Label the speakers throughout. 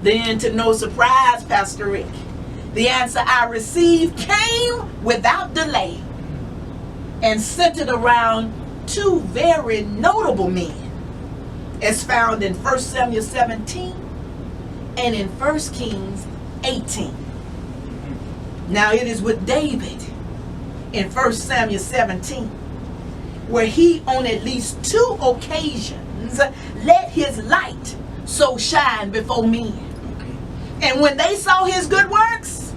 Speaker 1: Then, to no surprise, Pastor Rick, the answer I received came without delay and centered around two very notable men, as found in 1 Samuel 17 and in 1 Kings 18. Now, it is with David in 1 Samuel 17, where he on at least two occasions let his light so shine before men. And when they saw his good works,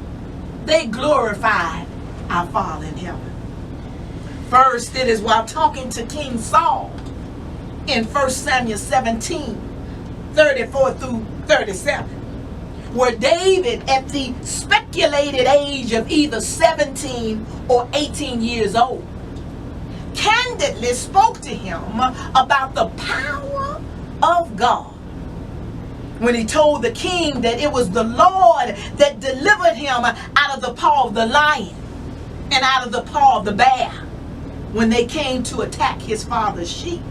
Speaker 1: they glorified our Father in heaven. First, it is while talking to King Saul in 1 Samuel 17, 34 through 37, where David, at the speculated age of either 17 or 18 years old, candidly spoke to him about the power of God, when he told the king that it was the Lord that delivered him out of the paw of the lion and out of the paw of the bear when they came to attack his father's sheep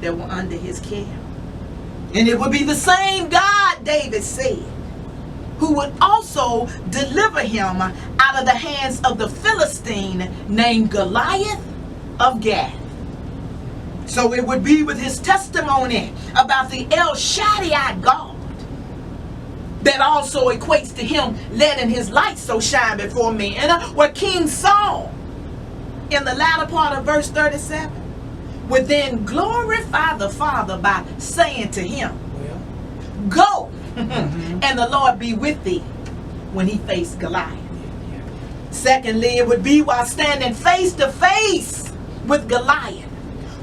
Speaker 1: that were under his care. And it would be the same God, David said, who would also deliver him out of the hands of the Philistine named Goliath of Gath. So it would be with his testimony about the El Shaddai God that also equates to him letting his light so shine before men, where King Saul, in the latter part of verse 37, would then glorify the Father by saying to him, go, and the Lord be with thee, when he faced Goliath. Secondly, it would be while standing face to face with Goliath,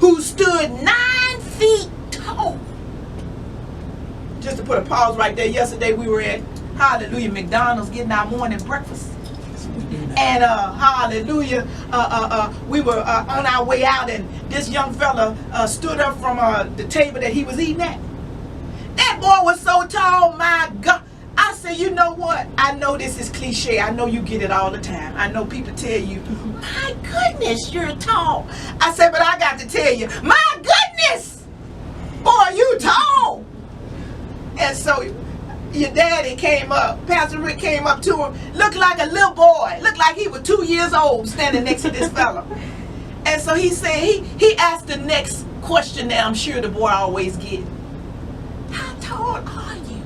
Speaker 1: who stood 9 feet tall. Just to put a pause right there, yesterday we were at Hallelujah McDonald's getting our morning breakfast. And hallelujah, we were on our way out, and this young fella stood up from the table that he was eating at. That boy was so tall, my God. I said, you know what? I know this is cliche. I know you get it all the time. I know people tell you, my goodness, you're tall. I said, but I got to tell you, my goodness, boy, you tall. And so your daddy came up, Pastor Rick came up to him, looked like a little boy, looked like he was 2 years old standing next to this fella. And so he said, he asked the next question that I'm sure the boy always gets. How tall are you?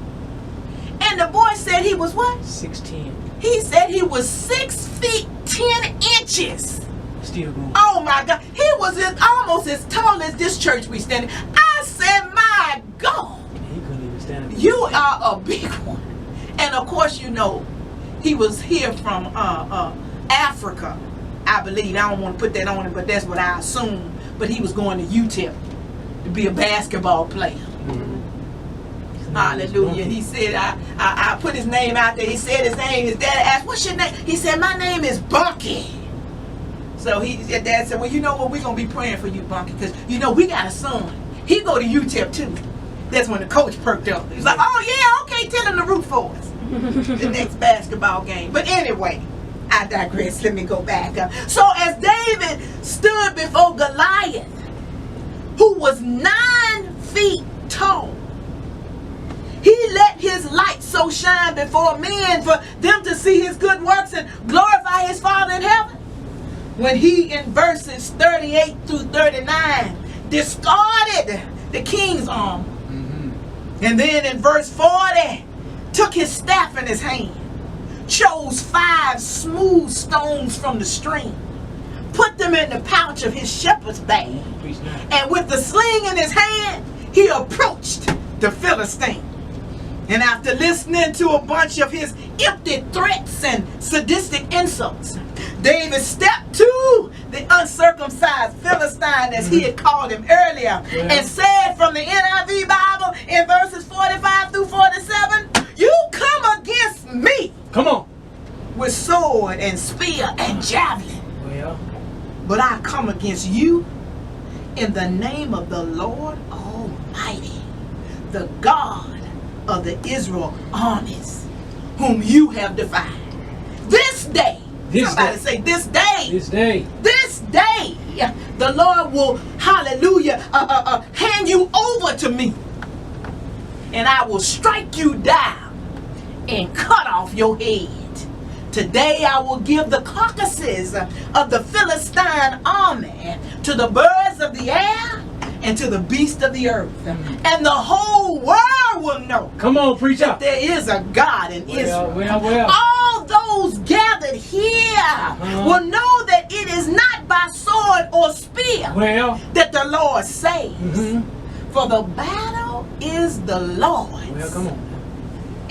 Speaker 1: And the boy said he was what?
Speaker 2: 16.
Speaker 1: He said he was 6 feet 10 inches.
Speaker 2: Still going.
Speaker 1: Oh my God. He was almost as tall as this church we standing. I said, my God.
Speaker 2: He couldn't even stand it.
Speaker 1: You are a big one. And of course, you know, he was here from Africa, I believe. I don't want to put that on him, but that's what I assume. But he was going to UTEP to be a basketball player. Hallelujah. He said, I put his name out there. He said his name. His dad asked, what's your name? He said, my name is Bunky. So his dad said, well, you know what? We're going to be praying for you, Bunky, because, you know, we got a son. He go to UTEP, too. That's when the coach perked up. He's like, oh, yeah, okay, tell him to root for us. The next basketball game. But anyway, I digress. Let me go back. So as David stood before Goliath, who was 9 feet tall, he let his light so shine before men for them to see his good works and glorify his Father in heaven. When he, in verses 38 through 39, discarded the king's armor. And then in verse 40, took his staff in his hand, chose 5 smooth stones from the stream, put them in the pouch of his shepherd's bag, and with the sling in his hand, he approached the Philistine. And after listening to a bunch of his empty threats and sadistic insults, David stepped to the uncircumcised Philistine, as he had called him earlier, and said from the NIV Bible in verses 45 through 47, you come against me.
Speaker 2: Come on.
Speaker 1: With sword and spear and javelin.
Speaker 2: Well.
Speaker 1: But I come against you in the name of the Lord Almighty, the God of the Israel armies, whom you have defied. This day, somebody say this day.
Speaker 2: This day.
Speaker 1: This day, the Lord will, hallelujah, hand you over to me. and I will strike you down and cut off your head. Today I will give the carcasses of the Philistine army to the birds of the air and to the beasts of the earth. And the whole world will know
Speaker 2: Come on, preach
Speaker 1: that
Speaker 2: out.
Speaker 1: there is a God in Israel.
Speaker 2: Well.
Speaker 1: All those gathered here will know that it is not by sword or spear
Speaker 2: Well.
Speaker 1: that the Lord saves.
Speaker 2: Mhm.
Speaker 1: For the battle is the Lord's.
Speaker 2: Well, come on.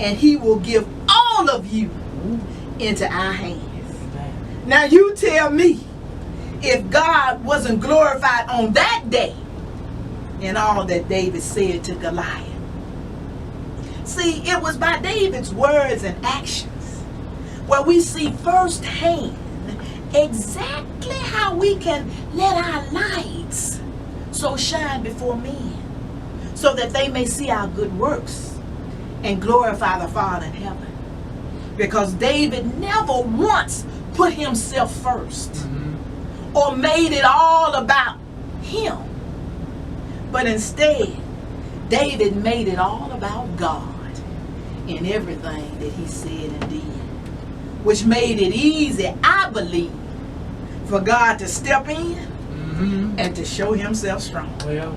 Speaker 1: And he will give all of you
Speaker 2: Ooh.
Speaker 1: into our hands.
Speaker 2: Man.
Speaker 1: Now you tell me, if God wasn't glorified on that day in all that David said to Goliath. See, it was by David's words and actions where we see firsthand exactly how we can let our lights so shine before men, so that they may see our good works and glorify the Father in heaven. Because David never once put himself first or made it all about him. But instead, David made it all about God in everything that he said and did, which made it easy, I believe, for God to step in and to show himself strong.
Speaker 2: Well.